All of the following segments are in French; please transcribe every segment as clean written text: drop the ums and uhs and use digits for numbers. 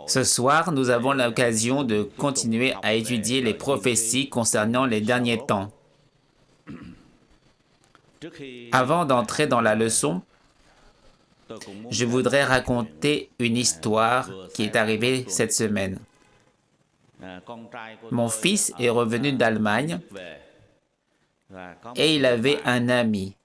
Ce soir, nous avons l'occasion de continuer à étudier les prophéties concernant les derniers temps. Avant d'entrer dans la leçon, je voudrais raconter une histoire qui est arrivée cette semaine. Mon fils est revenu d'Allemagne et il avait un ami,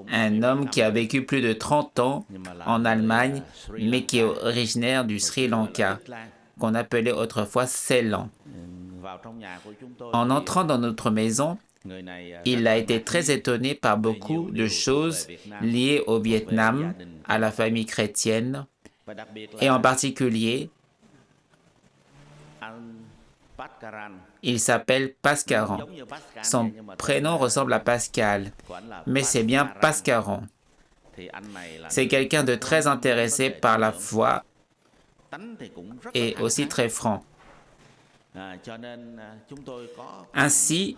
un homme qui a vécu plus de 30 ans en Allemagne, mais qui est originaire du Sri Lanka, qu'on appelait autrefois Ceylan. En entrant dans notre maison, il a été très étonné par beaucoup de choses liées au Vietnam, à la famille chrétienne, et en particulier, il s'appelle Pascaran. Son prénom ressemble à Pascal, mais c'est bien Pascaran. C'est quelqu'un de très intéressé par la foi et aussi très franc. Ainsi,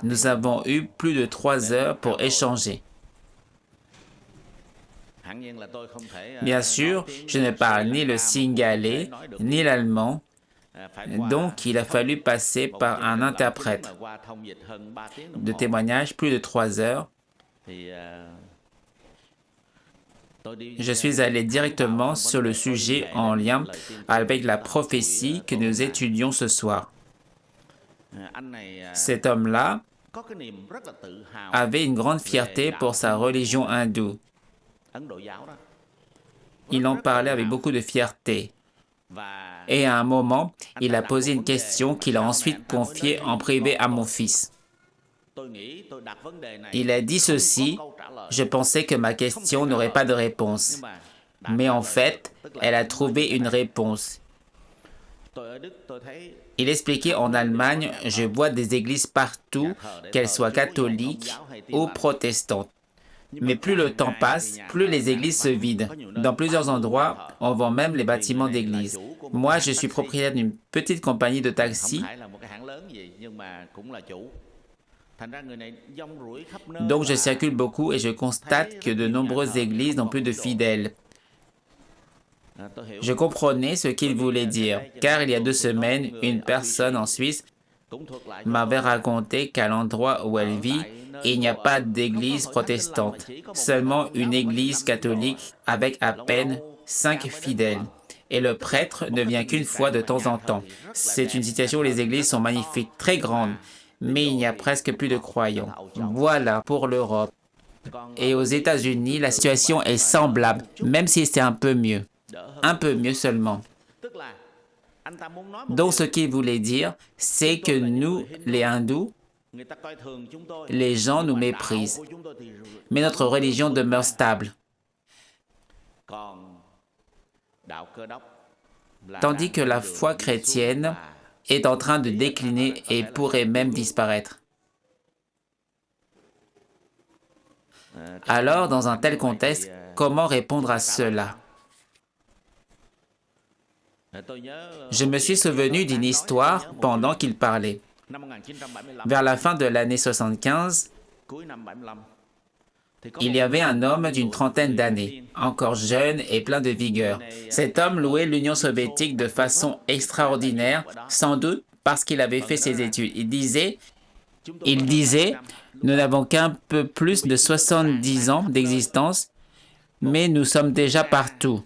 nous avons eu plus de 3 heures pour échanger. Bien sûr, je ne parle ni le singalais, ni l'allemand, donc il a fallu passer par un interprète. De témoignage, plus de 3 heures. Je suis allé directement sur le sujet en lien avec la prophétie que nous étudions ce soir. Cet homme-là avait une grande fierté pour sa religion hindoue. Il en parlait avec beaucoup de fierté. Et à un moment, il a posé une question qu'il a ensuite confiée en privé à mon fils. Il a dit ceci: « Je pensais que ma question n'aurait pas de réponse. Mais en fait, elle a trouvé une réponse. » Il expliquait: « En Allemagne, je vois des églises partout, qu'elles soient catholiques ou protestantes. Mais plus le temps passe, plus les églises se vident. Dans plusieurs endroits, on vend même les bâtiments d'église. Moi, je suis propriétaire d'une petite compagnie de taxi. Donc, je circule beaucoup et je constate que de nombreuses églises n'ont plus de fidèles. » Je comprenais ce qu'il voulait dire, car il y a 2 semaines, une personne en Suisse m'avait raconté qu'à l'endroit où elle vit, il n'y a pas d'église protestante, seulement une église catholique avec à peine 5 fidèles. Et le prêtre ne vient qu'une fois de temps en temps. C'est une situation où les églises sont magnifiques, très grandes, mais il n'y a presque plus de croyants. Voilà pour l'Europe. Et aux États-Unis, la situation est semblable, même si c'est un peu mieux. Un peu mieux seulement. Donc ce qu'il voulait dire, c'est que nous, les hindous, les gens nous méprisent. Mais notre religion demeure stable. Tandis que la foi chrétienne est en train de décliner et pourrait même disparaître. Alors, dans un tel contexte, comment répondre à cela? Je me suis souvenu d'une histoire pendant qu'il parlait. Vers la fin de l'année 75, il y avait un homme d'une trentaine d'années, encore jeune et plein de vigueur. Cet homme louait l'Union soviétique de façon extraordinaire, sans doute parce qu'il avait fait ses études. Il disait, nous n'avons qu'un peu plus de 70 ans d'existence, mais nous sommes déjà partout.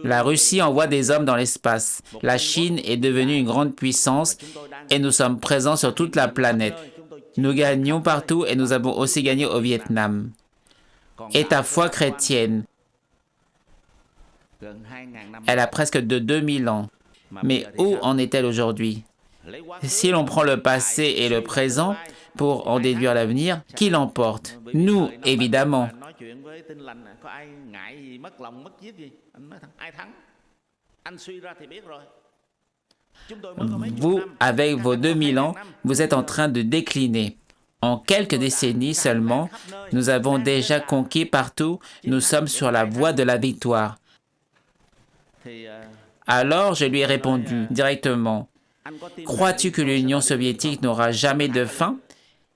La Russie envoie des hommes dans l'espace. La Chine est devenue une grande puissance et nous sommes présents sur toute la planète. Nous gagnons partout et nous avons aussi gagné au Vietnam. Et ta foi chrétienne, elle a presque de 2000 ans. Mais où en est-elle aujourd'hui? Si l'on prend le passé et le présent pour en déduire l'avenir, qui l'emporte? Nous, évidemment. Vous, avec vos 2000 ans, vous êtes en train de décliner. En quelques décennies seulement, nous avons déjà conquis partout, nous sommes sur la voie de la victoire. Alors je lui ai répondu directement, « Crois-tu que l'Union soviétique n'aura jamais de fin ?»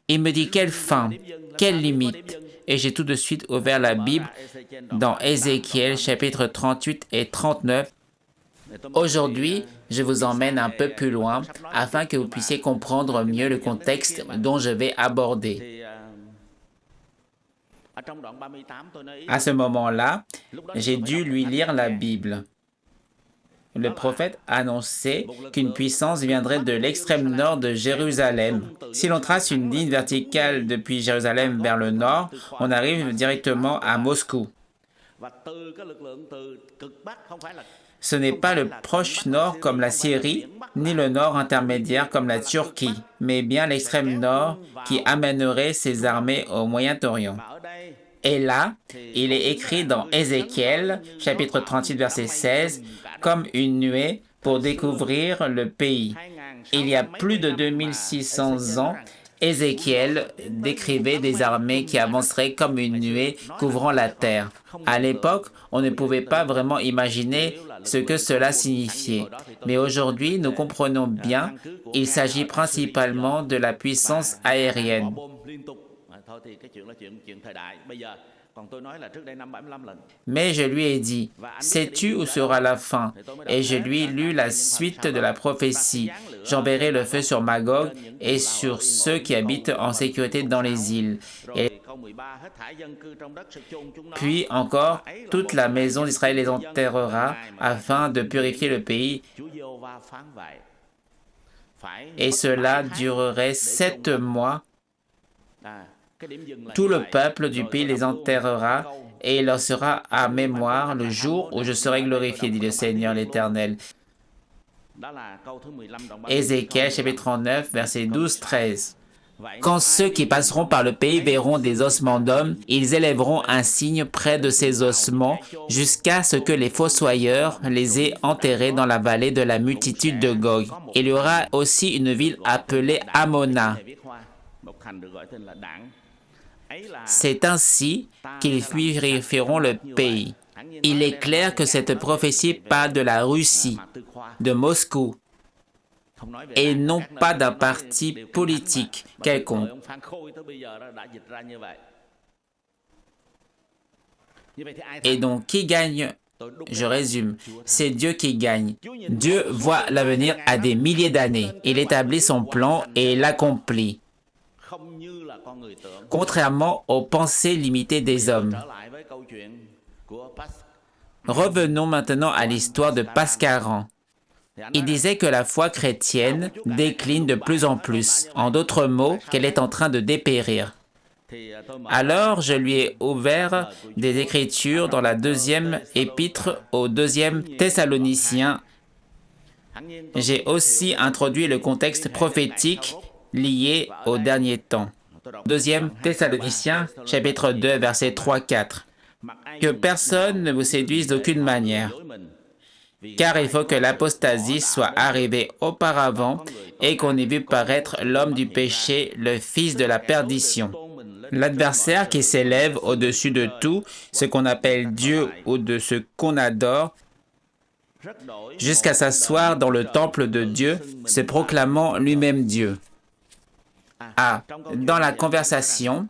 Il me dit, « Quelle fin? Quelle limite ?» et j'ai tout de suite ouvert la Bible dans Ézéchiel chapitre 38 et 39. Aujourd'hui, je vous emmène un peu plus loin afin que vous puissiez comprendre mieux le contexte dont je vais aborder. À ce moment-là, j'ai dû lui lire la Bible. Le prophète annonçait qu'une puissance viendrait de l'extrême nord de Jérusalem. Si l'on trace une ligne verticale depuis Jérusalem vers le nord, on arrive directement à Moscou. Ce n'est pas le proche nord comme la Syrie, ni le nord intermédiaire comme la Turquie, mais bien l'extrême nord qui amènerait ses armées au Moyen-Orient. Et là, il est écrit dans Ézéchiel, chapitre 38, verset 16, comme une nuée pour découvrir le pays. Il y a plus de 2600 ans, Ézéchiel décrivait des armées qui avanceraient comme une nuée couvrant la terre. À l'époque, on ne pouvait pas vraiment imaginer ce que cela signifiait. Mais aujourd'hui, nous comprenons bien, il s'agit principalement de la puissance aérienne. Mais je lui ai dit, sais-tu où sera la fin? Et je lui ai lu la suite de la prophétie. J'enverrai le feu sur Magog et sur ceux qui habitent en sécurité dans les îles. Et puis encore, toute la maison d'Israël les enterrera afin de purifier le pays. Et cela durerait 7 mois. Tout le peuple du pays les enterrera et il leur sera à mémoire le jour où je serai glorifié, dit le Seigneur l'Éternel. Ézéchiel chapitre 39, versets 12-13. Quand ceux qui passeront par le pays verront des ossements d'hommes, ils élèveront un signe près de ces ossements jusqu'à ce que les fossoyeurs les aient enterrés dans la vallée de la multitude de Gog. Il y aura aussi une ville appelée Amona. C'est ainsi qu'ils purifieront le pays. Il est clair que cette prophétie parle de la Russie, de Moscou, et non pas d'un parti politique quelconque. Et donc, qui gagne? Je résume, c'est Dieu qui gagne. Dieu voit l'avenir à des milliers d'années. Il établit son plan et l'accomplit. Contrairement aux pensées limitées des hommes. Revenons maintenant à l'histoire de Pascaran. Il disait que la foi chrétienne décline de plus en plus, en d'autres mots, qu'elle est en train de dépérir. Alors, je lui ai ouvert des Écritures dans la deuxième épître aux deuxième Thessaloniciens. J'ai aussi introduit le contexte prophétique lié aux derniers temps. Deuxième Thessaloniciens, chapitre 2, versets 3-4. Que personne ne vous séduise d'aucune manière, car il faut que l'apostasie soit arrivée auparavant et qu'on ait vu paraître l'homme du péché, le fils de la perdition. L'adversaire qui s'élève au-dessus de tout, ce qu'on appelle Dieu ou de ce qu'on adore, jusqu'à s'asseoir dans le temple de Dieu, se proclamant lui-même Dieu. Dans la conversation,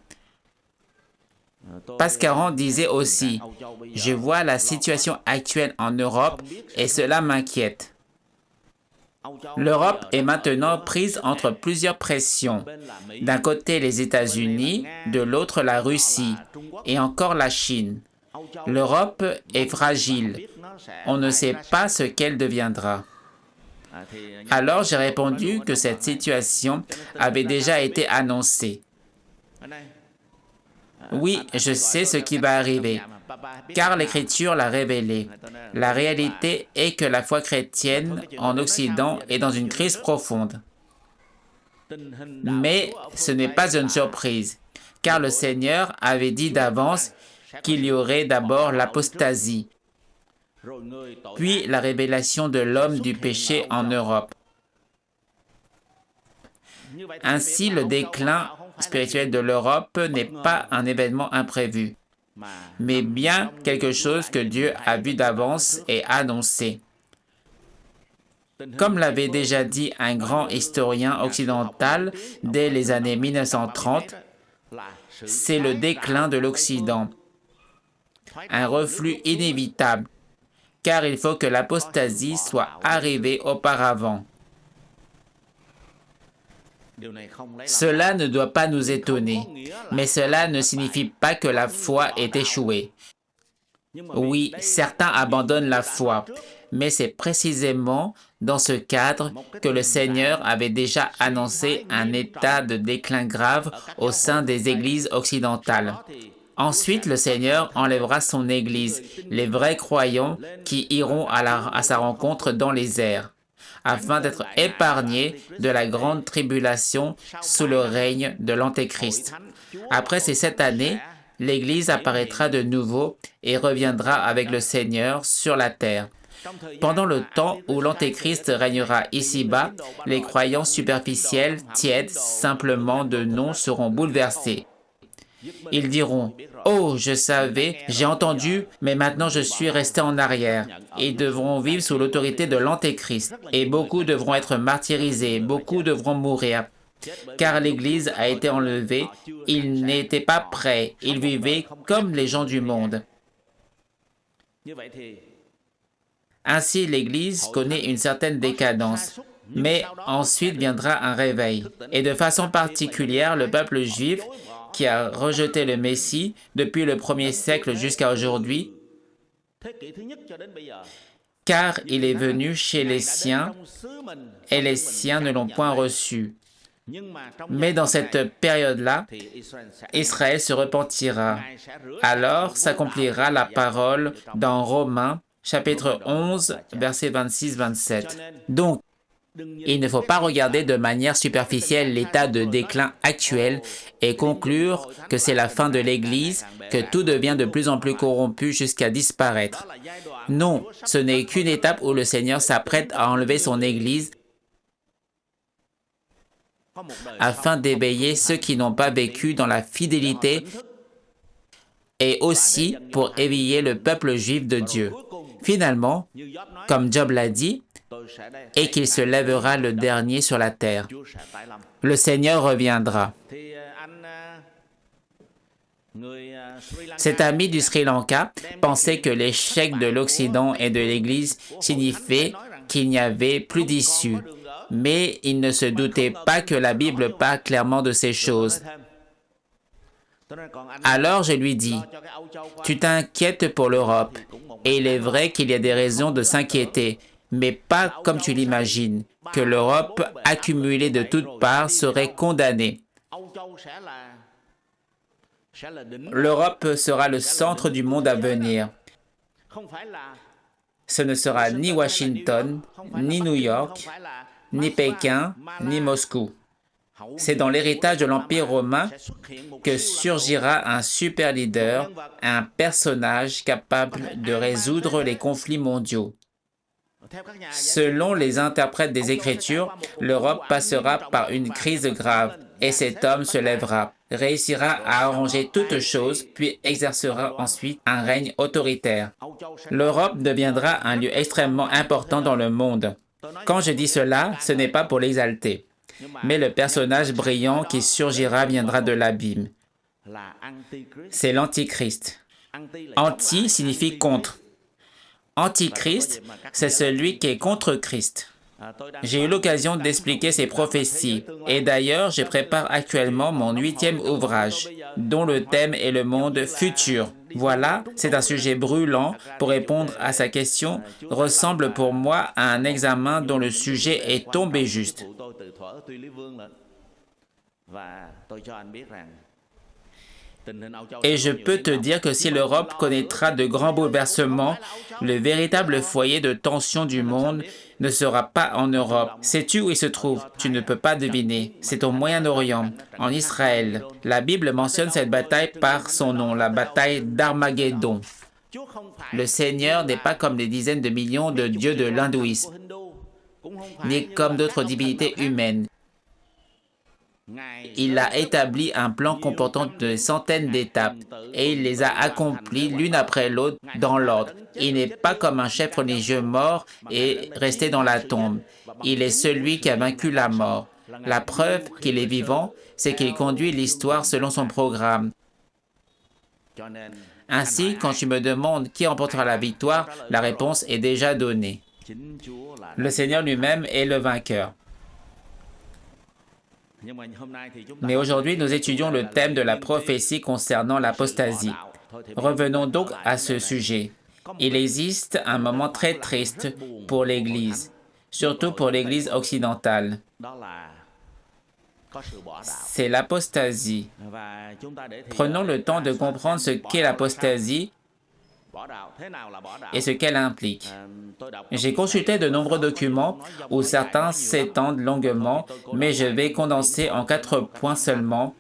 Pascaran disait aussi, « Je vois la situation actuelle en Europe et cela m'inquiète. L'Europe est maintenant prise entre plusieurs pressions. D'un côté les États-Unis, de l'autre la Russie et encore la Chine. L'Europe est fragile. On ne sait pas ce qu'elle deviendra. » Alors j'ai répondu que cette situation avait déjà été annoncée. Oui, je sais ce qui va arriver, car l'Écriture l'a révélé. La réalité est que la foi chrétienne en Occident est dans une crise profonde. Mais ce n'est pas une surprise, car le Seigneur avait dit d'avance qu'il y aurait d'abord l'apostasie, puis la révélation de l'homme du péché en Europe. Ainsi, le déclin spirituel de l'Europe n'est pas un événement imprévu, mais bien quelque chose que Dieu a vu d'avance et annoncé. Comme l'avait déjà dit un grand historien occidental dès les années 1930, c'est le déclin de l'Occident, un reflux inévitable, car il faut que l'apostasie soit arrivée auparavant. Cela ne doit pas nous étonner, mais cela ne signifie pas que la foi ait échoué. Oui, certains abandonnent la foi, mais c'est précisément dans ce cadre que le Seigneur avait déjà annoncé un état de déclin grave au sein des églises occidentales. Ensuite, le Seigneur enlèvera son Église, les vrais croyants qui iront à sa rencontre dans les airs, afin d'être épargnés de la grande tribulation sous le règne de l'Antéchrist. Après ces 7 années, l'Église apparaîtra de nouveau et reviendra avec le Seigneur sur la terre. Pendant le temps où l'Antéchrist régnera ici-bas, les croyants superficiels, tièdes, simplement de nom seront bouleversés. Ils diront « Oh, je savais, j'ai entendu, mais maintenant je suis resté en arrière. » Ils devront vivre sous l'autorité de l'Antéchrist, et beaucoup devront être martyrisés, beaucoup devront mourir. Car l'Église a été enlevée, ils n'étaient pas prêts, ils vivaient comme les gens du monde. Ainsi, l'Église connaît une certaine décadence, mais ensuite viendra un réveil. Et de façon particulière, le peuple juif, qui a rejeté le Messie depuis le 1er siècle jusqu'à aujourd'hui, car il est venu chez les siens, et les siens ne l'ont point reçu. Mais dans cette période-là, Israël se repentira. Alors s'accomplira la parole dans Romains, chapitre 11, versets 26-27. Donc, il ne faut pas regarder de manière superficielle l'état de déclin actuel et conclure que c'est la fin de l'Église, que tout devient de plus en plus corrompu jusqu'à disparaître. Non, ce n'est qu'une étape où le Seigneur s'apprête à enlever son Église afin d'éveiller ceux qui n'ont pas vécu dans la fidélité et aussi pour éveiller le peuple juif de Dieu. Finalement, comme Job l'a dit, et qu'il se lèvera le dernier sur la terre. Le Seigneur reviendra. Cet ami du Sri Lanka pensait que l'échec de l'Occident et de l'Église signifiait qu'il n'y avait plus d'issue, mais il ne se doutait pas que la Bible parle clairement de ces choses. Alors je lui dis, « Tu t'inquiètes pour l'Europe, et il est vrai qu'il y a des raisons de s'inquiéter, mais pas comme tu l'imagines, que l'Europe, accumulée de toutes parts, serait condamnée. L'Europe sera le centre du monde à venir. Ce ne sera ni Washington, ni New York, ni Pékin, ni Moscou. C'est dans l'héritage de l'Empire romain que surgira un super leader, un personnage capable de résoudre les conflits mondiaux. Selon les interprètes des Écritures, l'Europe passera par une crise grave et cet homme se lèvera, réussira à arranger toutes choses, puis exercera ensuite un règne autoritaire. L'Europe deviendra un lieu extrêmement important dans le monde. Quand je dis cela, ce n'est pas pour l'exalter, mais le personnage brillant qui surgira viendra de l'abîme. C'est l'Antichrist. Anti signifie contre. Antichrist, c'est celui qui est contre Christ. J'ai eu l'occasion d'expliquer ces prophéties et d'ailleurs, je prépare actuellement mon 8e ouvrage, dont le thème est le monde futur. Voilà, c'est un sujet brûlant pour répondre à sa question, ressemble pour moi à un examen dont le sujet est tombé juste. Et je peux te dire que si l'Europe connaîtra de grands bouleversements, le véritable foyer de tension du monde ne sera pas en Europe. Sais-tu où il se trouve? Tu ne peux pas deviner. C'est au Moyen-Orient, en Israël. La Bible mentionne cette bataille par son nom, la bataille d'Armageddon. Le Seigneur n'est pas comme des dizaines de millions de dieux de l'hindouisme, ni comme d'autres divinités humaines. Il a établi un plan comportant des centaines d'étapes et il les a accomplies l'une après l'autre dans l'ordre. Il n'est pas comme un chef religieux mort et resté dans la tombe. Il est celui qui a vaincu la mort. La preuve qu'il est vivant, c'est qu'il conduit l'histoire selon son programme. Ainsi, quand tu me demandes qui remportera la victoire, la réponse est déjà donnée. Le Seigneur lui-même est le vainqueur. Mais aujourd'hui, nous étudions le thème de la prophétie concernant l'apostasie. Revenons donc à ce sujet. Il existe un moment très triste pour l'Église, surtout pour l'Église occidentale. C'est l'apostasie. Prenons le temps de comprendre ce qu'est l'apostasie et ce qu'elle implique. J'ai consulté de nombreux documents où certains s'étendent longuement, mais je vais condenser en 4 points seulement.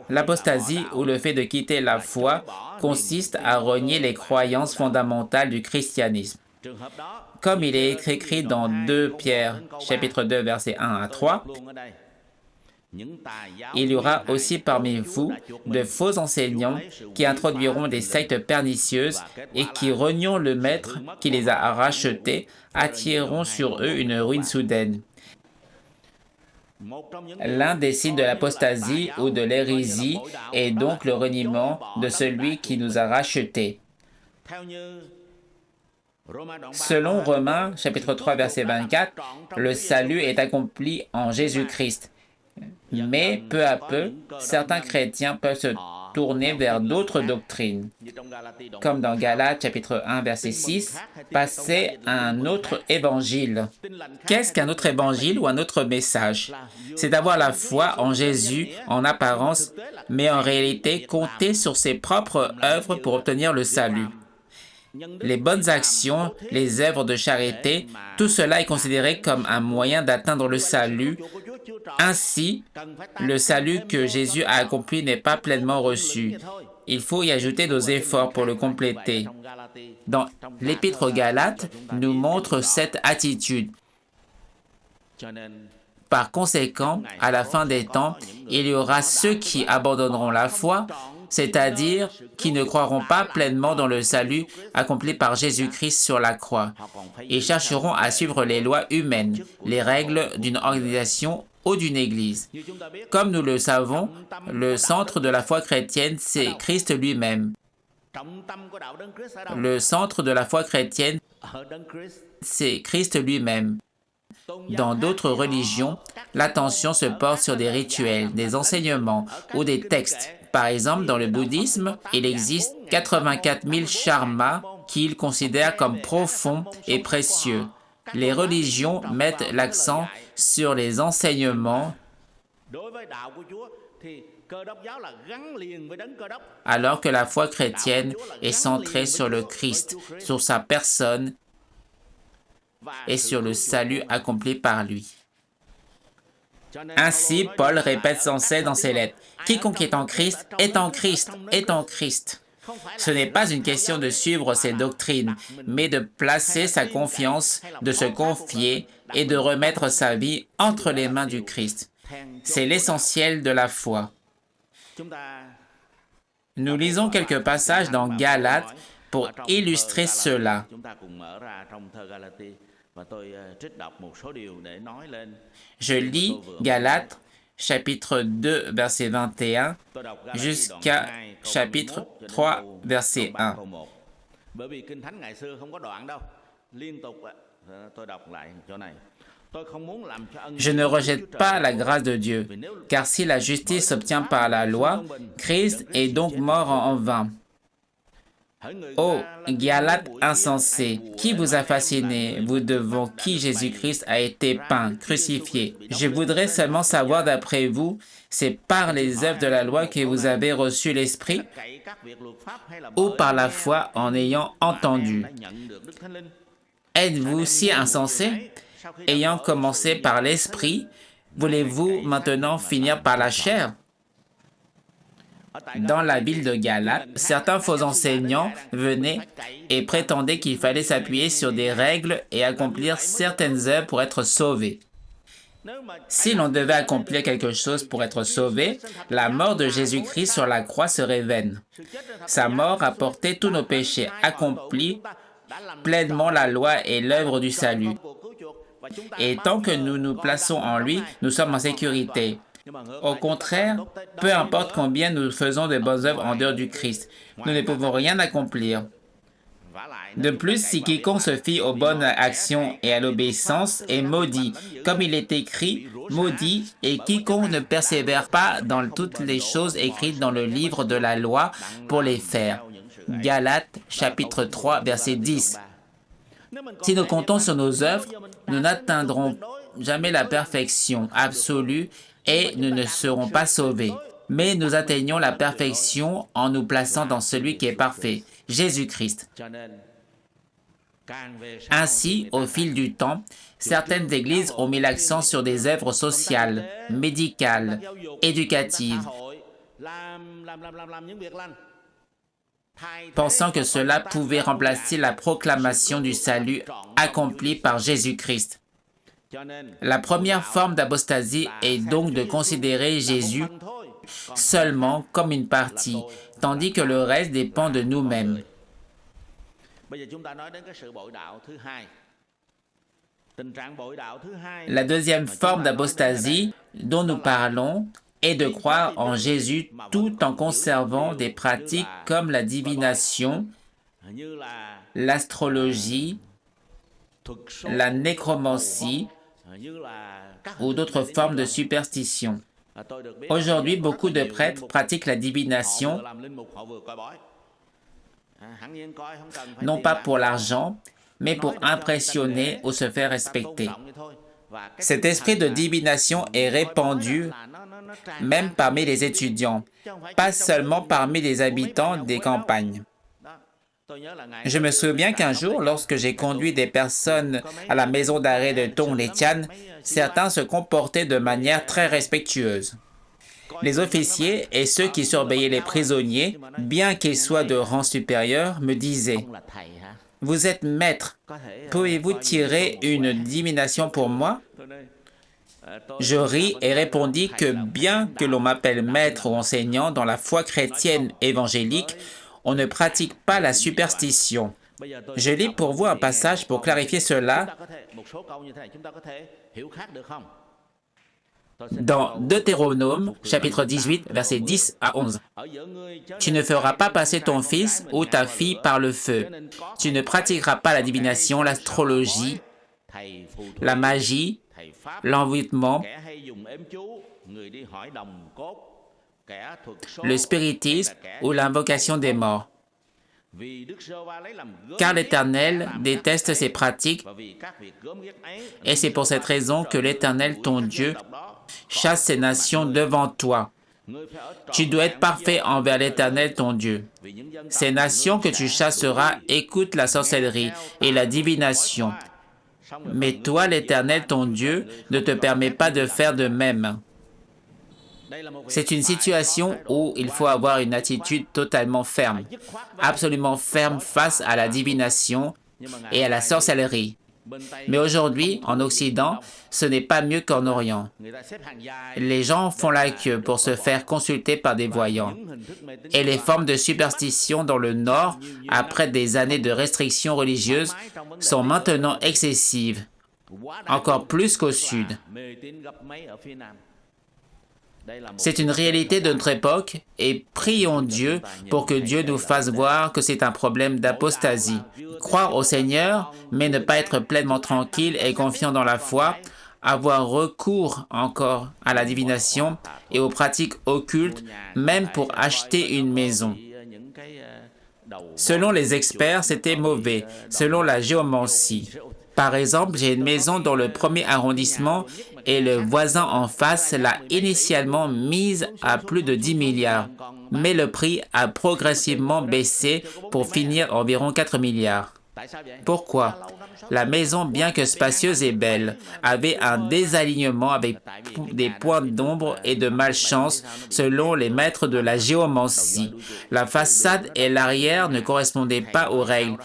L'apostasie, ou le fait de quitter la foi, consiste à renier les croyances fondamentales du christianisme. Comme il est écrit dans 2 Pierre, chapitre 2, versets 1 à 3, il y aura aussi parmi vous de faux enseignants qui introduiront des sectes pernicieuses et qui, reniant le Maître qui les a rachetés, attireront sur eux une ruine soudaine. L'un des signes de l'apostasie ou de l'hérésie est donc le reniement de celui qui nous a rachetés. Selon Romains, chapitre 3, verset 24, le salut est accompli en Jésus-Christ. Mais peu à peu, certains chrétiens peuvent se tourner vers d'autres doctrines. Comme dans Galates, chapitre 1, verset 6, passer à un autre évangile. Qu'est-ce qu'un autre évangile ou un autre message? C'est d'avoir la foi en Jésus en apparence, mais en réalité compter sur ses propres œuvres pour obtenir le salut. Les bonnes actions, les œuvres de charité, tout cela est considéré comme un moyen d'atteindre le salut. Ainsi, le salut que Jésus a accompli n'est pas pleinement reçu. Il faut y ajouter nos efforts pour le compléter. Dans l'Épître aux Galates, nous montre cette attitude. Par conséquent, à la fin des temps, il y aura ceux qui abandonneront la foi, c'est-à-dire qui ne croiront pas pleinement dans le salut accompli par Jésus-Christ sur la croix. Ils chercheront à suivre les lois humaines, les règles d'une organisation ou d'une église. Comme nous le savons, le centre de la foi chrétienne, c'est Christ lui-même. Le centre de la foi chrétienne, c'est Christ lui-même. Dans d'autres religions, l'attention se porte sur des rituels, des enseignements ou des textes. Par exemple, dans le bouddhisme, il existe 84 000 charmas qu'ils considèrent comme profonds et précieux. Les religions mettent l'accent sur les enseignements, alors que la foi chrétienne est centrée sur le Christ, sur sa personne et sur le salut accompli par lui. Ainsi, Paul répète sans cesse dans ses lettres, « Quiconque est en Christ est en Christ, est en Christ ». Ce n'est pas une question de suivre ses doctrines, mais de placer sa confiance, de se confier et de remettre sa vie entre les mains du Christ. C'est l'essentiel de la foi. Nous lisons quelques passages dans Galates pour illustrer cela. Je lis Galates, chapitre 2, verset 21, jusqu'à chapitre 3, verset 1. Je ne rejette pas la grâce de Dieu, car si la justice s'obtient par la loi, Christ est donc mort en vain. Ô Galates insensés, qui vous a fasciné, vous devant qui Jésus-Christ a été peint, crucifié? Je voudrais seulement savoir d'après vous, c'est par les œuvres de la loi que vous avez reçu l'Esprit ou par la foi en ayant entendu? Êtes-vous si insensés? Ayant commencé par l'Esprit, voulez-vous maintenant finir par la chair? Dans la ville de Galates, certains faux enseignants venaient et prétendaient qu'il fallait s'appuyer sur des règles et accomplir certaines œuvres pour être sauvé. Si l'on devait accomplir quelque chose pour être sauvé, la mort de Jésus-Christ sur la croix serait vaine. Sa mort a porté tous nos péchés, accompli pleinement la loi et l'œuvre du salut. Et tant que nous nous plaçons en lui, nous sommes en sécurité. Au contraire, peu importe combien nous faisons de bonnes œuvres en dehors du Christ, nous ne pouvons rien accomplir. De plus, si quiconque se fie aux bonnes actions et à l'obéissance est maudit, comme il est écrit, maudit est quiconque ne persévère pas dans toutes les choses écrites dans le livre de la loi pour les faire. Galates, chapitre 3, verset 10. Si nous comptons sur nos œuvres, nous n'atteindrons jamais la perfection absolue et nous ne serons pas sauvés. Mais nous atteignons la perfection en nous plaçant dans celui qui est parfait, Jésus-Christ. Ainsi, au fil du temps, certaines églises ont mis l'accent sur des œuvres sociales, médicales, éducatives, pensant que cela pouvait remplacer la proclamation du salut accompli par Jésus-Christ. La première forme d'apostasie est donc de considérer Jésus seulement comme une partie, tandis que le reste dépend de nous-mêmes. La deuxième forme d'apostasie dont nous parlons est de croire en Jésus tout en conservant des pratiques comme la divination, l'astrologie, la nécromancie ou d'autres formes de superstition. Aujourd'hui, beaucoup de prêtres pratiquent la divination, non pas pour l'argent, mais pour impressionner ou se faire respecter. Cet esprit de divination est répandu même parmi les étudiants, pas seulement parmi les habitants des campagnes. Je me souviens qu'un jour, lorsque j'ai conduit des personnes à la maison d'arrêt de Tongletian, certains se comportaient de manière très respectueuse. Les officiers et ceux qui surveillaient les prisonniers, bien qu'ils soient de rang supérieur, me disaient « Vous êtes maître, pouvez-vous tirer une divination pour moi ?» Je ris et répondis que bien que l'on m'appelle maître ou enseignant dans la foi chrétienne évangélique, on ne pratique pas la superstition. Je lis pour vous un passage pour clarifier cela dans Deutéronome, chapitre 18, versets 10 à 11. « Tu ne feras pas passer ton fils ou ta fille par le feu. Tu ne pratiqueras pas la divination, l'astrologie, la magie, l'envoûtement, le spiritisme ou l'invocation des morts. Car l'Éternel déteste ces pratiques et c'est pour cette raison que l'Éternel, ton Dieu, chasse ces nations devant toi. Tu dois être parfait envers l'Éternel, ton Dieu. Ces nations que tu chasseras écoutent la sorcellerie et la divination. Mais toi, l'Éternel, ton Dieu, ne te permet pas de faire de même. » C'est une situation où il faut avoir une attitude totalement ferme, absolument ferme face à la divination et à la sorcellerie. Mais aujourd'hui, en Occident, ce n'est pas mieux qu'en Orient. Les gens font la queue pour se faire consulter par des voyants. Et les formes de superstition dans le Nord, après des années de restrictions religieuses, sont maintenant excessives, encore plus qu'au Sud. C'est une réalité de notre époque et prions Dieu pour que Dieu nous fasse voir que c'est un problème d'apostasie. Croire au Seigneur, mais ne pas être pleinement tranquille et confiant dans la foi, avoir recours encore à la divination et aux pratiques occultes, même pour acheter une maison. Selon les experts, c'était mauvais, selon la géomancie. Par exemple, j'ai une maison dans le 1er arrondissement et le voisin en face l'a initialement mise à plus de 10 milliards. Mais le prix a progressivement baissé pour finir environ 4 milliards. Pourquoi? La maison, bien que spacieuse et belle, avait un désalignement avec des points d'ombre et de malchance selon les maîtres de la géomancie. La façade et l'arrière ne correspondaient pas aux règles.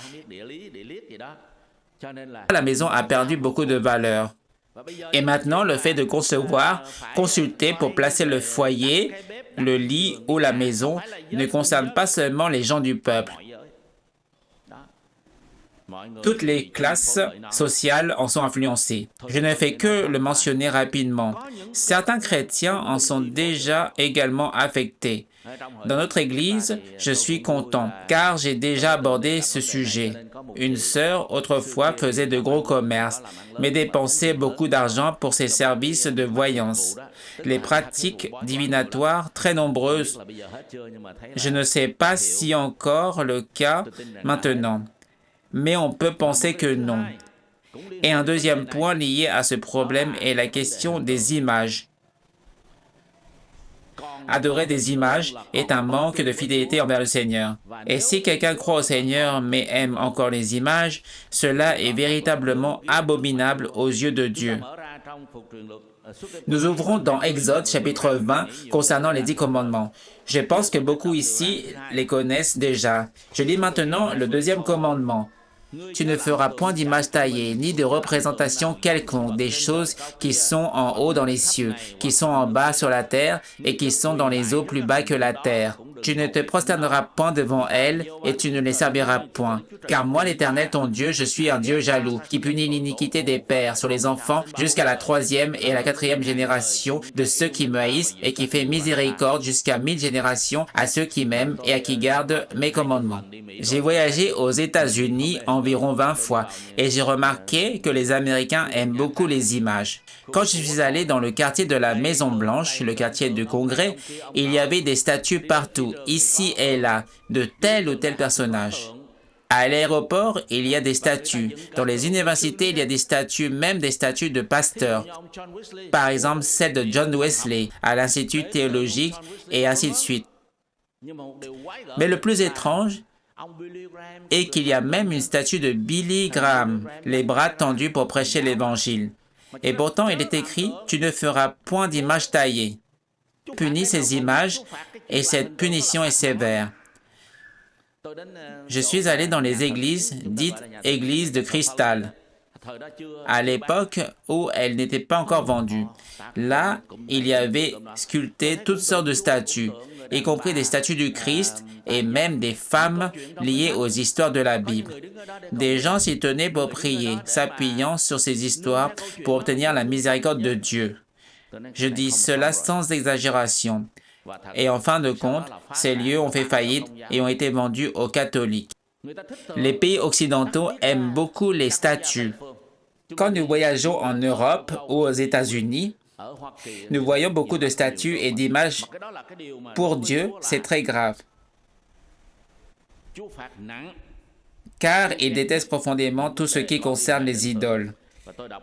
La maison a perdu beaucoup de valeur. Et maintenant, le fait de concevoir, consulter pour placer le foyer, le lit ou la maison ne concerne pas seulement les gens du peuple. Toutes les classes sociales en sont influencées. Je ne fais que le mentionner rapidement. Certains chrétiens en sont déjà également affectés. Dans notre Église, je suis content, car j'ai déjà abordé ce sujet. Une sœur, autrefois, faisait de gros commerces, mais dépensait beaucoup d'argent pour ses services de voyance. Les pratiques divinatoires très nombreuses. Je ne sais pas si encore le cas maintenant, mais on peut penser que non. Et un deuxième point lié à ce problème est la question des images. Adorer des images est un manque de fidélité envers le Seigneur. Et si quelqu'un croit au Seigneur mais aime encore les images, cela est véritablement abominable aux yeux de Dieu. Nous ouvrons dans Exode chapitre 20 concernant les 10 commandements. Je pense que beaucoup ici les connaissent déjà. Je lis maintenant le deuxième commandement. Tu ne feras point d'image taillée, ni de représentation quelconque des choses qui sont en haut dans les cieux, qui sont en bas sur la terre et qui sont dans les eaux plus bas que la terre. Tu ne te prosterneras point devant elles et tu ne les serviras point. Car moi, l'Éternel, ton Dieu, je suis un Dieu jaloux, qui punit l'iniquité des pères sur les enfants jusqu'à la 3e et la 4e génération de ceux qui me haïssent et qui fait miséricorde jusqu'à 1000 générations à ceux qui m'aiment et à qui gardent mes commandements. J'ai voyagé aux États-Unis environ 20 fois et j'ai remarqué que les Américains aiment beaucoup les images. Quand je suis allé dans le quartier de la Maison-Blanche, le quartier du Congrès, il y avait des statues partout, ici et là, de tel ou tel personnage. À l'aéroport, il y a des statues. Dans les universités, il y a des statues, même des statues de pasteurs. Par exemple, celle de John Wesley à l'Institut théologique et ainsi de suite. Mais le plus étrange est qu'il y a même une statue de Billy Graham, les bras tendus pour prêcher l'Évangile. Et pourtant, il est écrit « Tu ne feras point d'image taillée ». Punis ces images et cette punition est sévère. Je suis allé dans les églises dites « églises de cristal », à l'époque où elles n'étaient pas encore vendues. Là, il y avait sculpté toutes sortes de statues, y compris des statues du Christ et même des femmes liées aux histoires de la Bible. Des gens s'y tenaient pour prier, s'appuyant sur ces histoires pour obtenir la miséricorde de Dieu. Je dis cela sans exagération. Et en fin de compte, ces lieux ont fait faillite et ont été vendus aux catholiques. Les pays occidentaux aiment beaucoup les statues. Quand nous voyageons en Europe ou aux États-Unis, nous voyons beaucoup de statues et d'images. Pour Dieu, c'est très grave, car il déteste profondément tout ce qui concerne les idoles.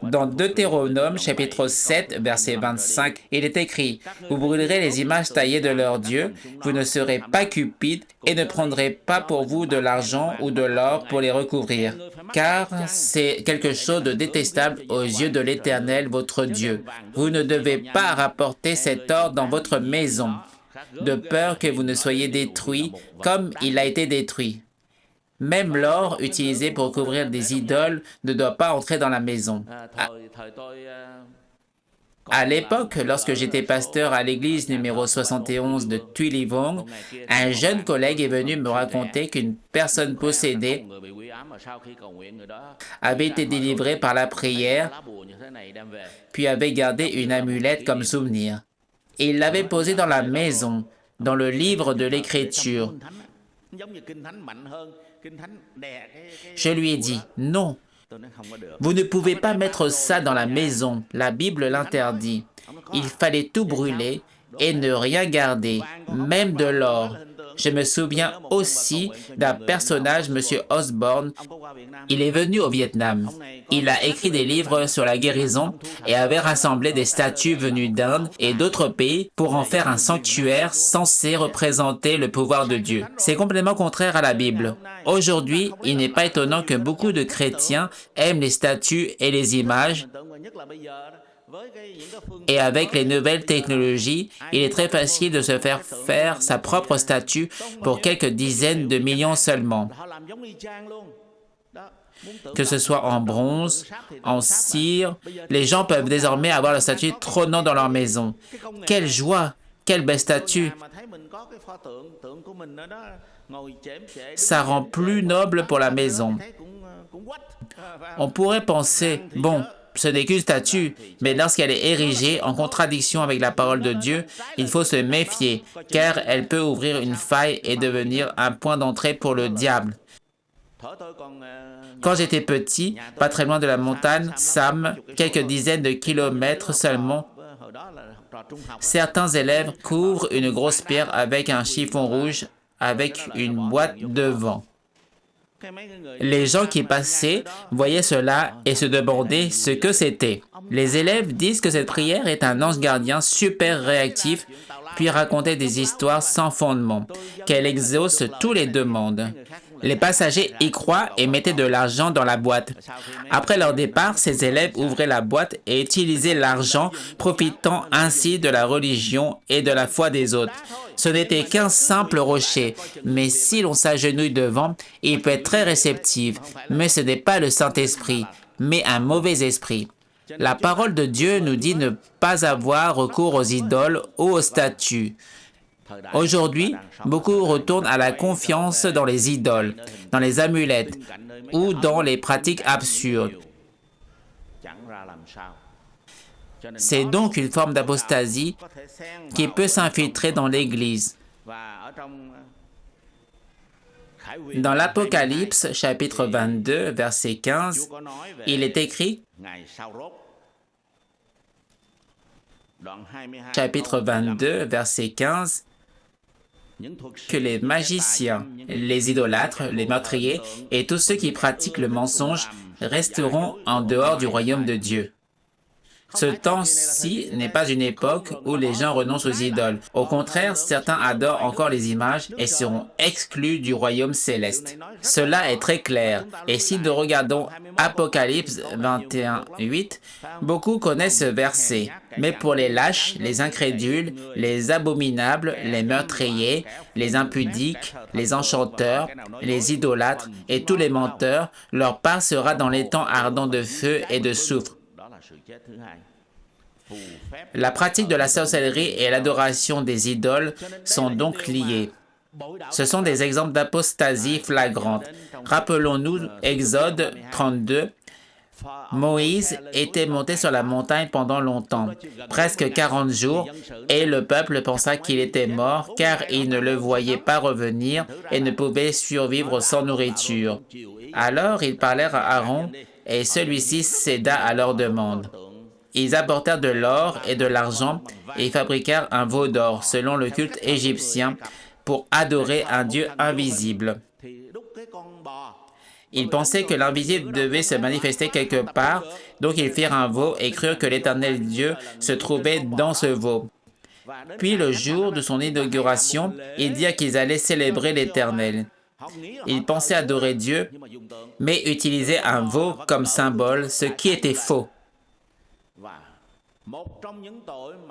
Dans Deutéronome, chapitre 7, verset 25, il est écrit « Vous brûlerez les images taillées de leurs dieux, vous ne serez pas cupides et ne prendrez pas pour vous de l'argent ou de l'or pour les recouvrir, car c'est quelque chose de détestable aux yeux de l'Éternel, votre Dieu. Vous ne devez pas rapporter cet or dans votre maison, de peur que vous ne soyez détruits comme il a été détruit. » Même l'or utilisé pour couvrir des idoles ne doit pas entrer dans la maison. À l'époque, lorsque j'étais pasteur à l'église numéro 71 de Tuy Li Vong, un jeune collègue est venu me raconter qu'une personne possédée avait été délivrée par la prière, puis avait gardé une amulette comme souvenir. Et il l'avait posée dans la maison, dans le livre de l'Écriture. Je lui ai dit, non, vous ne pouvez pas mettre ça dans la maison, la Bible l'interdit. Il fallait tout brûler et ne rien garder, même de l'or. Je me souviens aussi d'un personnage, M. Osborne. Il est venu au Vietnam. Il a écrit des livres sur la guérison et avait rassemblé des statues venues d'Inde et d'autres pays pour en faire un sanctuaire censé représenter le pouvoir de Dieu. C'est complètement contraire à la Bible. Aujourd'hui, il n'est pas étonnant que beaucoup de chrétiens aiment les statues et les images. Et avec les nouvelles technologies, il est très facile de se faire sa propre statue pour quelques dizaines de millions seulement. Que ce soit en bronze, en cire, les gens peuvent désormais avoir la statue trônant dans leur maison. Quelle joie! quelle belle statue! Ça rend plus noble pour la maison. On pourrait penser, bon, ce n'est qu'une statue, mais lorsqu'elle est érigée en contradiction avec la parole de Dieu, il faut se méfier, car elle peut ouvrir une faille et devenir un point d'entrée pour le diable. Quand j'étais petit, pas très loin de la montagne Sam, quelques dizaines de kilomètres seulement, certains élèves couvrent une grosse pierre avec un chiffon rouge avec une boîte devant. Les gens qui passaient voyaient cela et se demandaient ce que c'était. Les élèves disent que cette prière est un ange gardien super réactif, puis racontaient des histoires sans fondement, qu'elle exauce tous les demandes. Les passagers y croient et mettaient de l'argent dans la boîte. Après leur départ, ces élèves ouvraient la boîte et utilisaient l'argent, profitant ainsi de la religion et de la foi des autres. Ce n'était qu'un simple rocher, mais si l'on s'agenouille devant, il peut être très réceptif, mais ce n'est pas le Saint-Esprit, mais un mauvais esprit. La parole de Dieu nous dit ne pas avoir recours aux idoles ou aux statues. Aujourd'hui, beaucoup retournent à la confiance dans les idoles, dans les amulettes ou dans les pratiques absurdes. C'est donc une forme d'apostasie qui peut s'infiltrer dans l'Église. Dans l'Apocalypse, chapitre 22, verset 15, il est écrit, chapitre 22, verset 15, que les magiciens, les idolâtres, les meurtriers et tous ceux qui pratiquent le mensonge resteront en dehors du royaume de Dieu. Ce temps-ci n'est pas une époque où les gens renoncent aux idoles. Au contraire, certains adorent encore les images et seront exclus du royaume céleste. Cela est très clair. Et si nous regardons Apocalypse 21, 8, beaucoup connaissent ce verset. Mais pour les lâches, les incrédules, les abominables, les meurtriers, les impudiques, les enchanteurs, les idolâtres et tous les menteurs, leur part sera dans l'étang ardent de feu et de soufre. La pratique de la sorcellerie et l'adoration des idoles sont donc liées. Ce sont des exemples d'apostasie flagrante. Rappelons-nous Exode 32. Moïse était monté sur la montagne pendant longtemps, presque 40 jours, et le peuple pensa qu'il était mort car il ne le voyait pas revenir et ne pouvait survivre sans nourriture. Alors ils parlèrent à Aaron et celui-ci céda à leur demande. Ils apportèrent de l'or et de l'argent et fabriquèrent un veau d'or selon le culte égyptien pour adorer un Dieu invisible. Ils pensaient que l'invisible devait se manifester quelque part, donc ils firent un veau et crurent que l'Éternel Dieu se trouvait dans ce veau. Puis le jour de son inauguration, ils dirent qu'ils allaient célébrer l'Éternel. Ils pensaient adorer Dieu, mais utilisaient un veau comme symbole, ce qui était faux.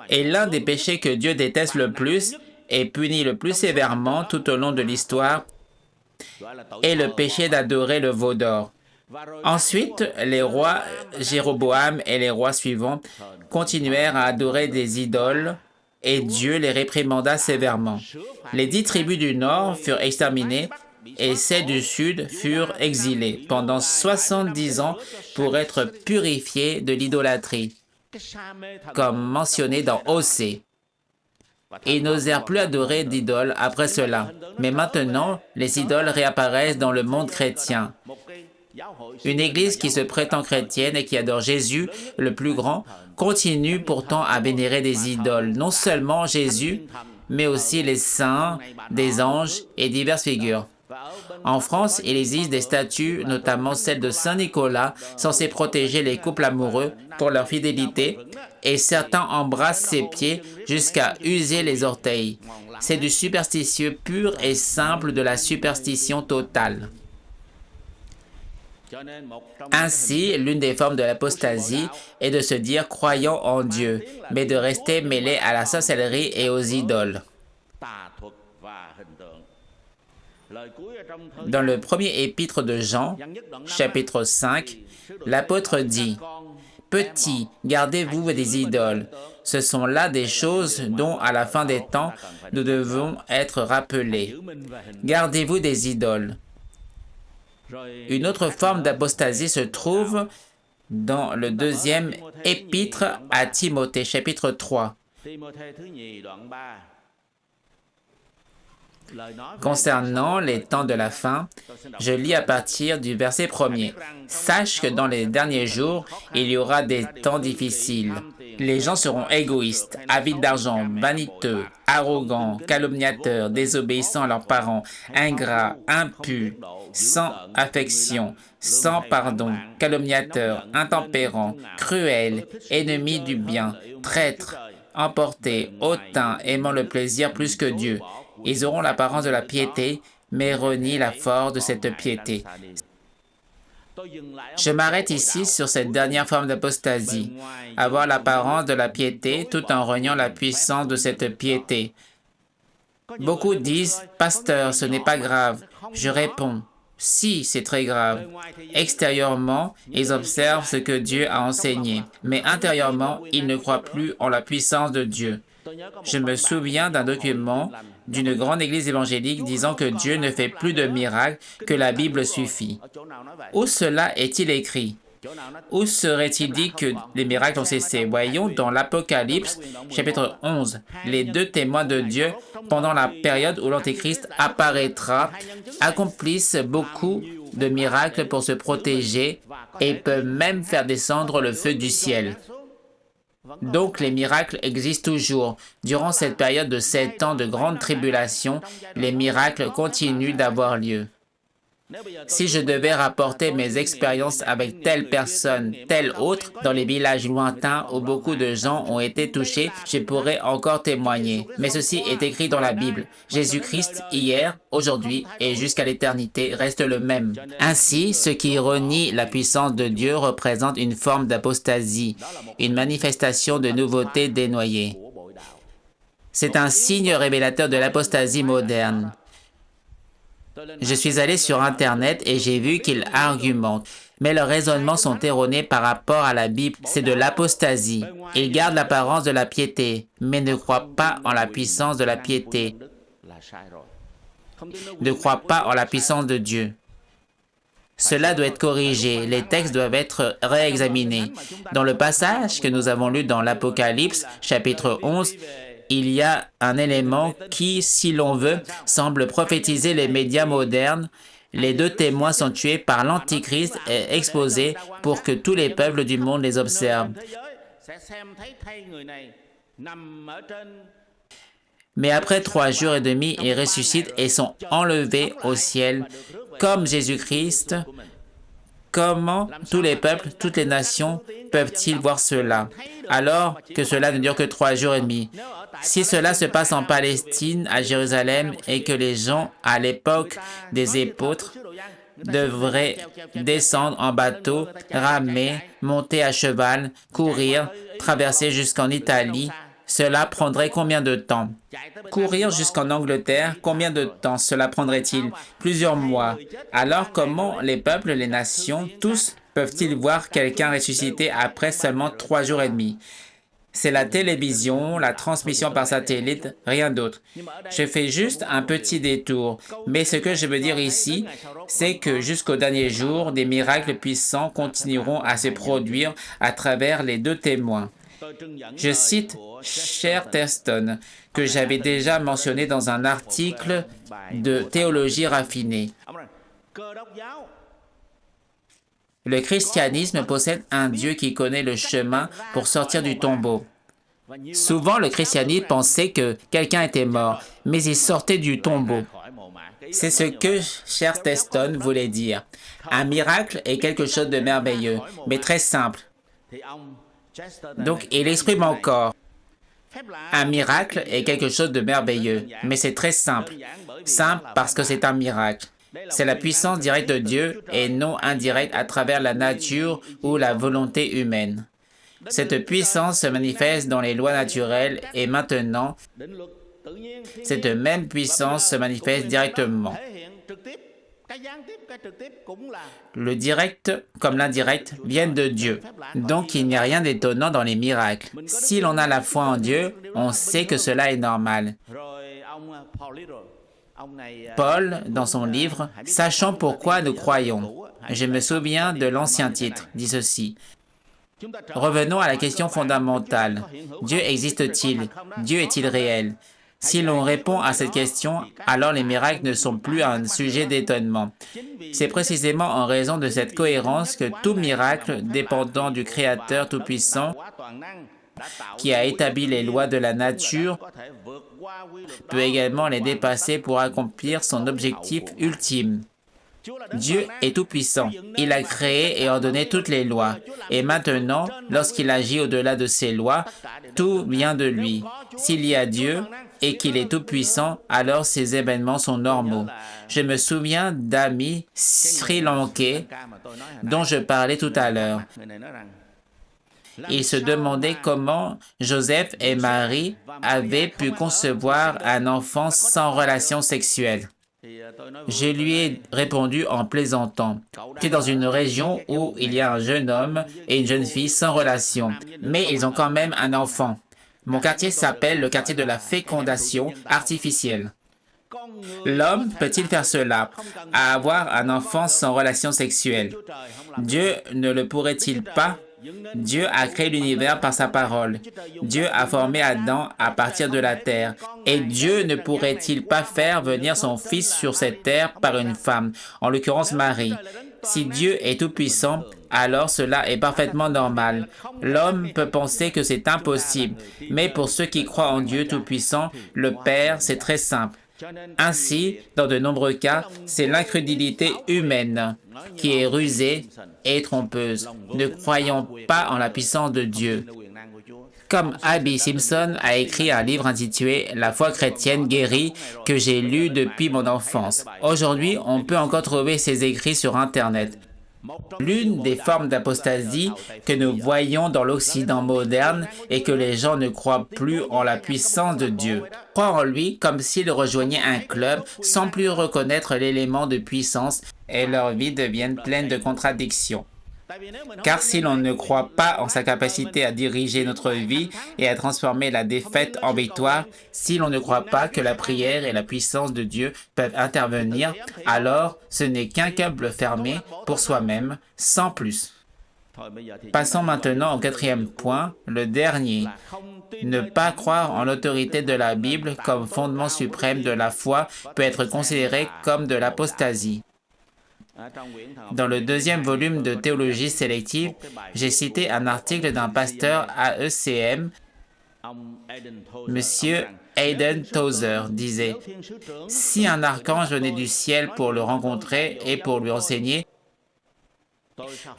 Et l'un des péchés que Dieu déteste le plus et punit le plus sévèrement tout au long de l'histoire est le péché d'adorer le veau d'or. Ensuite, les rois Jéroboam et les rois suivants continuèrent à adorer des idoles et Dieu les réprimanda sévèrement. Les 10 tribus du nord furent exterminées et celles du sud furent exilées pendant 70 ans pour être purifiées de l'idolâtrie, comme mentionné dans Osée. Ils n'osèrent plus adorer d'idoles après cela. Mais maintenant, les idoles réapparaissent dans le monde chrétien. Une église qui se prétend chrétienne et qui adore Jésus, le plus grand, continue pourtant à vénérer des idoles, non seulement Jésus, mais aussi les saints, des anges et diverses figures. En France, il existe des statues, notamment celle de Saint Nicolas, censée protéger les couples amoureux pour leur fidélité, et certains embrassent ses pieds jusqu'à user les orteils. C'est du superstitieux pur et simple, de la superstition totale. Ainsi, l'une des formes de l'apostasie est de se dire croyant en Dieu, mais de rester mêlé à la sorcellerie et aux idoles. Dans le premier épître de Jean, chapitre 5, l'apôtre dit « Petits, gardez-vous des idoles. Ce sont là des choses dont, à la fin des temps, nous devons être rappelés. Gardez-vous des idoles. Une autre forme d'apostasie se trouve dans le deuxième épître à Timothée, chapitre 3. Concernant les temps de la fin, je lis à partir du verset 1er. Sache que dans les derniers jours, il y aura des temps difficiles. Les gens seront égoïstes, avides d'argent, vaniteux, arrogants, calomniateurs, désobéissants à leurs parents, ingrats, impus, sans affection, sans pardon, calomniateurs, intempérants, cruels, ennemis du bien, traîtres, emportés, hautains, aimant le plaisir plus que Dieu. Ils auront l'apparence de la piété, mais renient la force de cette piété. Je m'arrête ici sur cette dernière forme d'apostasie, avoir l'apparence de la piété tout en reniant la puissance de cette piété. Beaucoup disent, « Pasteur, ce n'est pas grave. » Je réponds, « Si, c'est très grave. » Extérieurement, ils observent ce que Dieu a enseigné, mais intérieurement, ils ne croient plus en la puissance de Dieu. Je me souviens d'un document d'une grande église évangélique disant que Dieu ne fait plus de miracles, que la Bible suffit. Où cela est-il écrit? Où serait-il dit que les miracles ont cessé? Voyons dans l'Apocalypse, chapitre 11, les deux témoins de Dieu, pendant la période où l'Antéchrist apparaîtra, accomplissent beaucoup de miracles pour se protéger et peuvent même faire descendre le feu du ciel. Donc les miracles existent toujours. Durant cette période de 7 ans de grande tribulation, les miracles continuent d'avoir lieu. Si je devais rapporter mes expériences avec telle personne, telle autre, dans les villages lointains où beaucoup de gens ont été touchés, je pourrais encore témoigner. Mais ceci est écrit dans la Bible. Jésus-Christ, hier, aujourd'hui et jusqu'à l'éternité, reste le même. Ainsi, ce qui renie la puissance de Dieu représente une forme d'apostasie, une manifestation de nouveauté dénoyée. C'est un signe révélateur de l'apostasie moderne. Je suis allé sur Internet et j'ai vu qu'ils argumentent. Mais leurs raisonnements sont erronés par rapport à la Bible. C'est de l'apostasie. Ils gardent l'apparence de la piété, mais ne croient pas en la puissance de la piété. Ne croient pas en la puissance de Dieu. Cela doit être corrigé. Les textes doivent être réexaminés. Dans le passage que nous avons lu dans l'Apocalypse, chapitre 11, il y a un élément qui, si l'on veut, semble prophétiser les médias modernes. Les deux témoins sont tués par l'Antichrist et exposés pour que tous les peuples du monde les observent. Mais après 3 jours et demi, ils ressuscitent et sont enlevés au ciel comme Jésus-Christ. Comment tous les peuples, toutes les nations peuvent-ils voir cela, alors que cela ne dure que 3 jours et demi? Si cela se passe en Palestine, à Jérusalem, et que les gens, à l'époque des apôtres, devraient descendre en bateau, ramer, monter à cheval, courir, traverser jusqu'en Italie, cela prendrait combien de temps? Courir jusqu'en Angleterre, combien de temps cela prendrait-il? Plusieurs mois. Alors comment les peuples, les nations, tous peuvent-ils voir quelqu'un ressuscité après seulement 3 jours et demi? C'est la télévision, la transmission par satellite, rien d'autre. Je fais juste un petit détour, mais ce que je veux dire ici, c'est que jusqu'au dernier jour, des miracles puissants continueront à se produire à travers les deux témoins. Je cite Chesterton, que j'avais déjà mentionné dans un article de théologie raffinée. Le christianisme possède un Dieu qui connaît le chemin pour sortir du tombeau. Souvent, le christianisme pensait que quelqu'un était mort, mais il sortait du tombeau. C'est ce que Chesterton voulait dire. Un miracle est quelque chose de merveilleux, mais très simple. Donc, il exprime encore. Un miracle est quelque chose de merveilleux, mais c'est très simple. Simple parce que c'est un miracle. C'est la puissance directe de Dieu et non indirecte à travers la nature ou la volonté humaine. Cette puissance se manifeste dans les lois naturelles et maintenant, cette même puissance se manifeste directement. Le direct comme l'indirect viennent de Dieu. Donc il n'y a rien d'étonnant dans les miracles. Si l'on a la foi en Dieu, on sait que cela est normal. Paul, dans son livre « Sachant pourquoi nous croyons », je me souviens de l'ancien titre, dit ceci. Revenons à la question fondamentale. Dieu existe-t-il? Dieu est-il réel? Si l'on répond à cette question, alors les miracles ne sont plus un sujet d'étonnement. C'est précisément en raison de cette cohérence que tout miracle dépendant du Créateur Tout-Puissant qui a établi les lois de la nature peut également les dépasser pour accomplir son objectif ultime. Dieu est tout-puissant. Il a créé et ordonné toutes les lois. Et maintenant, lorsqu'il agit au-delà de ces lois, tout vient de lui. S'il y a Dieu et qu'il est tout-puissant, alors ces événements sont normaux. Je me souviens d'amis sri-lankais dont je parlais tout à l'heure. Ils se demandaient comment Joseph et Marie avaient pu concevoir un enfant sans relation sexuelle. Je lui ai répondu en plaisantant. Tu es dans une région où il y a un jeune homme et une jeune fille sans relation, mais ils ont quand même un enfant. Mon quartier s'appelle le quartier de la fécondation artificielle. L'homme peut-il faire cela, à avoir un enfant sans relation sexuelle? Dieu ne le pourrait-il pas? Dieu a créé l'univers par sa parole. Dieu a formé Adam à partir de la terre. Et Dieu ne pourrait-il pas faire venir son Fils sur cette terre par une femme, en l'occurrence Marie? Si Dieu est tout-puissant, alors cela est parfaitement normal. L'homme peut penser que c'est impossible, mais pour ceux qui croient en Dieu tout-puissant, le Père, c'est très simple. Ainsi, dans de nombreux cas, c'est l'incrédulité humaine qui est rusée et trompeuse. Ne croyons pas en la puissance de Dieu. Comme Abby Simpson a écrit un livre intitulé « La foi chrétienne guérie » que j'ai lu depuis mon enfance. Aujourd'hui, on peut encore trouver ses écrits sur Internet. L'une des formes d'apostasie que nous voyons dans l'Occident moderne est que les gens ne croient plus en la puissance de Dieu. Croient en lui comme s'ils rejoignaient un club sans plus reconnaître l'élément de puissance et leur vie devient pleine de contradictions. Car si l'on ne croit pas en sa capacité à diriger notre vie et à transformer la défaite en victoire, si l'on ne croit pas que la prière et la puissance de Dieu peuvent intervenir, alors ce n'est qu'un câble fermé pour soi-même, sans plus. Passons maintenant au quatrième point, le dernier. Ne pas croire en l'autorité de la Bible comme fondement suprême de la foi peut être considéré comme de l'apostasie. Dans le deuxième volume de Théologie sélective, j'ai cité un article d'un pasteur AECM, M. Hayden Tozer, disait « Si un archange venait du ciel pour le rencontrer et pour lui enseigner,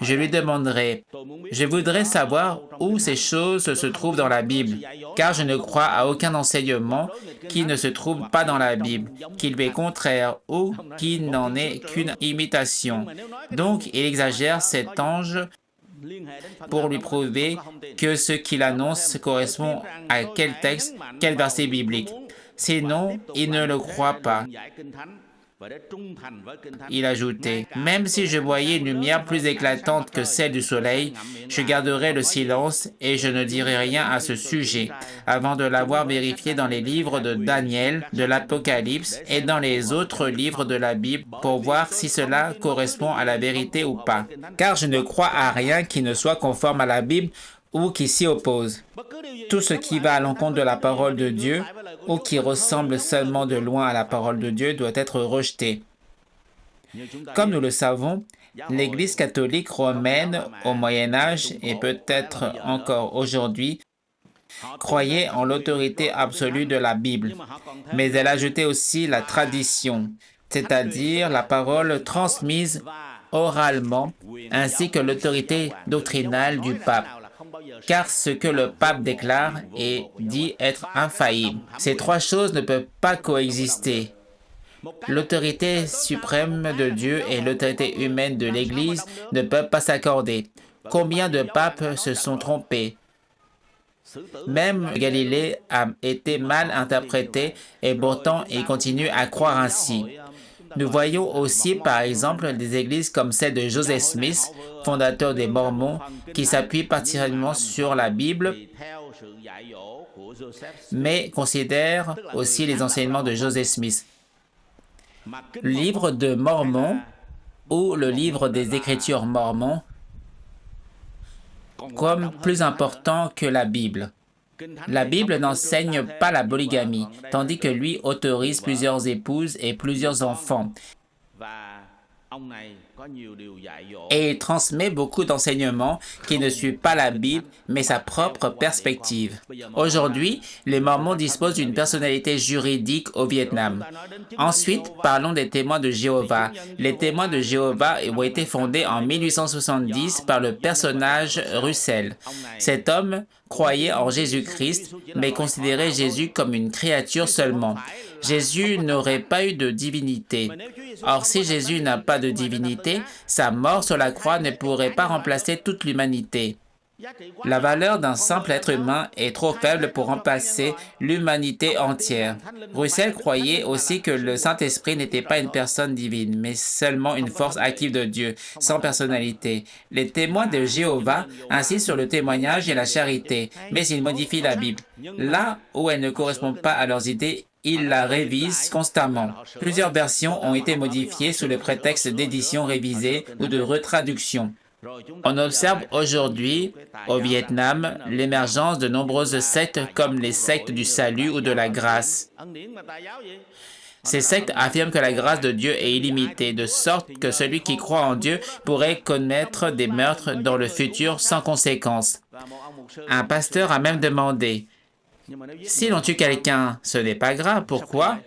je lui demanderai, je voudrais savoir où ces choses se trouvent dans la Bible, car je ne crois à aucun enseignement qui ne se trouve pas dans la Bible, qui lui est contraire ou qui n'en est qu'une imitation. Donc, il exagère cet ange pour lui prouver que ce qu'il annonce correspond à quel texte, quel verset biblique. Sinon, il ne le croit pas. Il ajoutait, « Même si je voyais une lumière plus éclatante que celle du soleil, je garderais le silence et je ne dirai rien à ce sujet, avant de l'avoir vérifié dans les livres de Daniel, de l'Apocalypse et dans les autres livres de la Bible pour voir si cela correspond à la vérité ou pas. Car je ne crois à rien qui ne soit conforme à la Bible ou qui s'y oppose. Tout ce qui va à l'encontre de la parole de Dieu ou qui ressemble seulement de loin à la parole de Dieu doit être rejeté. Comme nous le savons, l'Église catholique romaine au Moyen Âge et peut-être encore aujourd'hui croyait en l'autorité absolue de la Bible, mais elle ajoutait aussi la tradition, c'est-à-dire la parole transmise oralement, ainsi que l'autorité doctrinale du pape. Car ce que le pape déclare est dit être infaillible. Ces trois choses ne peuvent pas coexister. L'autorité suprême de Dieu et l'autorité humaine de l'Église ne peuvent pas s'accorder. Combien de papes se sont trompés? Même Galilée a été mal interprété et pourtant il continue à croire ainsi. Nous voyons aussi, par exemple, des églises comme celle de Joseph Smith, fondateur des Mormons, qui s'appuient particulièrement sur la Bible, mais considèrent aussi les enseignements de Joseph Smith. Le livre de Mormon ou le livre des Écritures mormons comme plus important que la Bible. La Bible n'enseigne pas la polygamie, tandis que lui autorise plusieurs épouses et plusieurs enfants. Et il transmet beaucoup d'enseignements qui ne suivent pas la Bible, mais sa propre perspective. Aujourd'hui, les Mormons disposent d'une personnalité juridique au Vietnam. Ensuite, parlons des témoins de Jéhovah. Les témoins de Jéhovah ont été fondés en 1870 par le personnage Russell. Cet homme croyait en Jésus-Christ, mais considérait Jésus comme une créature seulement. Jésus n'aurait pas eu de divinité. Or, si Jésus n'a pas de divinité, sa mort sur la croix ne pourrait pas remplacer toute l'humanité. La valeur d'un simple être humain est trop faible pour remplacer l'humanité entière. Russell croyait aussi que le Saint-Esprit n'était pas une personne divine, mais seulement une force active de Dieu, sans personnalité. Les témoins de Jéhovah insistent sur le témoignage et la charité, mais ils modifient la Bible. Là où elle ne correspond pas à leurs idées, ils la révisent constamment. Plusieurs versions ont été modifiées sous le prétexte d'édition révisée ou de retraduction. On observe aujourd'hui, au Vietnam, l'émergence de nombreuses sectes comme les sectes du salut ou de la grâce. Ces sectes affirment que la grâce de Dieu est illimitée, de sorte que celui qui croit en Dieu pourrait commettre des meurtres dans le futur sans conséquence. Un pasteur a même demandé, « Si l'on tue quelqu'un, ce n'est pas grave, pourquoi ?»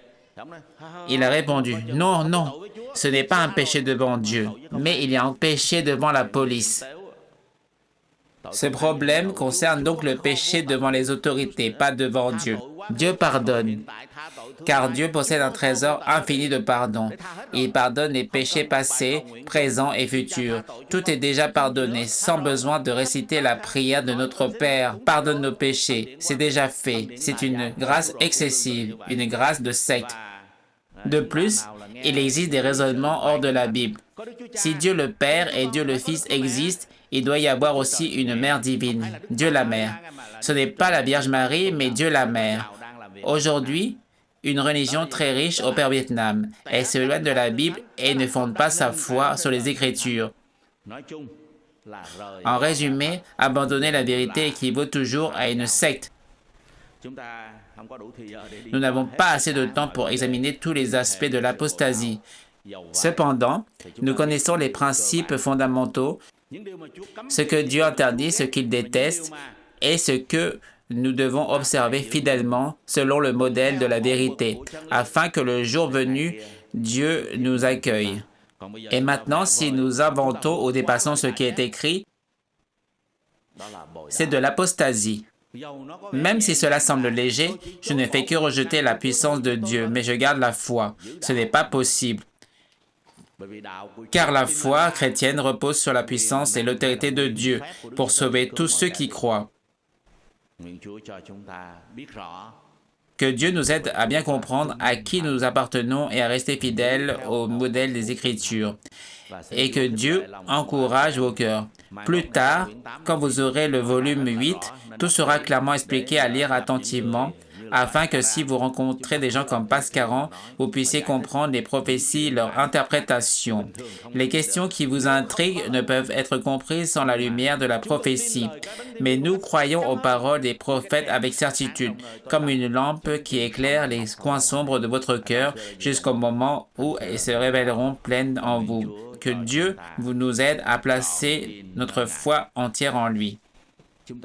Il a répondu, « Non, non, ce n'est pas un péché devant Dieu, mais il y a un péché devant la police. » Ce problème concerne donc le péché devant les autorités, pas devant Dieu. Dieu pardonne, car Dieu possède un trésor infini de pardon. Il pardonne les péchés passés, présents et futurs. Tout est déjà pardonné, sans besoin de réciter la prière de notre Père. Pardonne nos péchés, c'est déjà fait. C'est une grâce excessive, une grâce de secte. De plus, il existe des raisonnements hors de la Bible. Si Dieu le Père et Dieu le Fils existent, il doit y avoir aussi une mère divine, Dieu la mère. Ce n'est pas la Vierge Marie, mais Dieu la mère. Aujourd'hui, une religion très riche opère au Vietnam. Elle s'éloigne de la Bible et ne fonde pas sa foi sur les Écritures. En résumé, abandonner la vérité équivaut toujours à une secte. Nous n'avons pas assez de temps pour examiner tous les aspects de l'apostasie. Cependant, nous connaissons les principes fondamentaux, ce que Dieu interdit, ce qu'il déteste, et ce que nous devons observer fidèlement selon le modèle de la vérité, afin que le jour venu, Dieu nous accueille. Et maintenant, si nous inventons ou dépassons ce qui est écrit, c'est de l'apostasie. Même si cela semble léger, je ne fais que rejeter la puissance de Dieu, mais je garde la foi. Ce n'est pas possible. Car la foi chrétienne repose sur la puissance et l'autorité de Dieu pour sauver tous ceux qui croient. Que Dieu nous aide à bien comprendre à qui nous appartenons et à rester fidèles au modèle des Écritures. Et que Dieu encourage vos cœurs. Plus tard, quand vous aurez le volume 8, tout sera clairement expliqué à lire attentivement, afin que si vous rencontrez des gens comme Pascaron, vous puissiez comprendre les prophéties, leur interprétation. Les questions qui vous intriguent ne peuvent être comprises sans la lumière de la prophétie. Mais nous croyons aux paroles des prophètes avec certitude, comme une lampe qui éclaire les coins sombres de votre cœur jusqu'au moment où elles se révéleront pleines en vous. Que Dieu nous aide à placer notre foi entière en lui.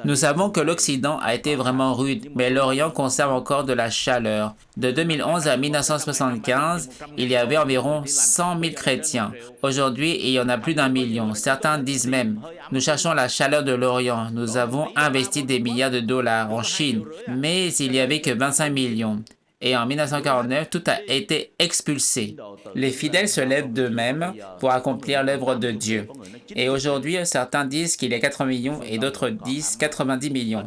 Nous savons que l'Occident a été vraiment rude, mais l'Orient conserve encore de la chaleur. De 2011 à 1975, il y avait environ 100 000 chrétiens. Aujourd'hui, il y en a plus d'1 million. Certains disent même, nous cherchons la chaleur de l'Orient. Nous avons investi des milliards de dollars en Chine, mais il n'y avait que 25 millions. et en 1949, tout a été expulsé. Les fidèles se lèvent d'eux-mêmes pour accomplir l'œuvre de Dieu. Et aujourd'hui, certains disent qu'il y a 4 millions et d'autres disent 90 millions.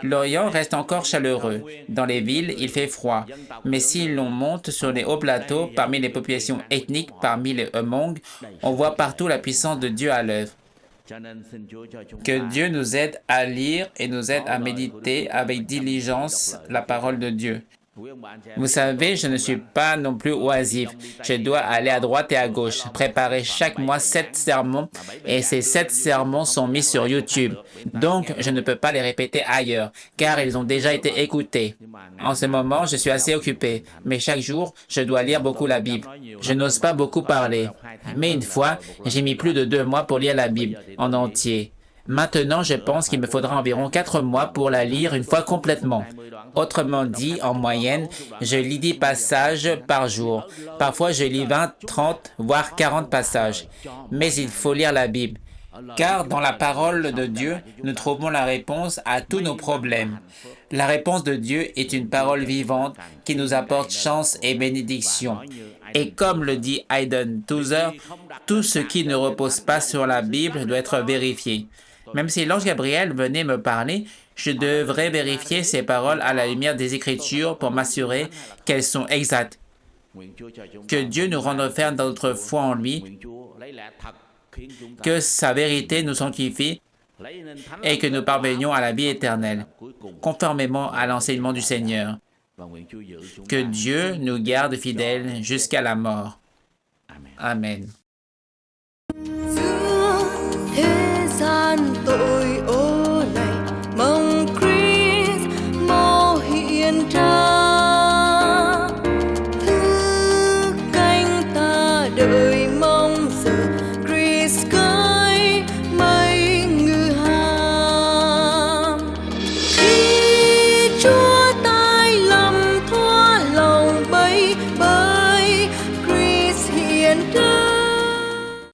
L'Orient reste encore chaleureux. Dans les villes, il fait froid. Mais si l'on monte sur les hauts plateaux, parmi les populations ethniques, parmi les Hmong, on voit partout la puissance de Dieu à l'œuvre. Que Dieu nous aide à lire et nous aide à méditer avec diligence la parole de Dieu. Vous savez, je ne suis pas non plus oisif. Je dois aller à droite et à gauche, préparer chaque mois 7 sermons et ces 7 sermons sont mis sur YouTube. Donc, je ne peux pas les répéter ailleurs, car ils ont déjà été écoutés. En ce moment, je suis assez occupé, mais chaque jour, je dois lire beaucoup la Bible. Je n'ose pas beaucoup parler. Mais une fois, j'ai mis plus de 2 mois pour lire la Bible en entier. Maintenant, je pense qu'il me faudra environ 4 mois pour la lire une fois complètement. Autrement dit, en moyenne, je lis 10 passages par jour. Parfois, je lis 20, 30, voire 40 passages. Mais il faut lire la Bible. Car dans la parole de Dieu, nous trouvons la réponse à tous nos problèmes. La réponse de Dieu est une parole vivante qui nous apporte chance et bénédiction. Et comme le dit Hayden Tozer, tout ce qui ne repose pas sur la Bible doit être vérifié. Même si l'ange Gabriel venait me parler, je devrais vérifier ces paroles à la lumière des Écritures pour m'assurer qu'elles sont exactes. Que Dieu nous rende fermes dans notre foi en lui, que sa vérité nous sanctifie et que nous parvenions à la vie éternelle, conformément à l'enseignement du Seigneur. Que Dieu nous garde fidèles jusqu'à la mort. Amen.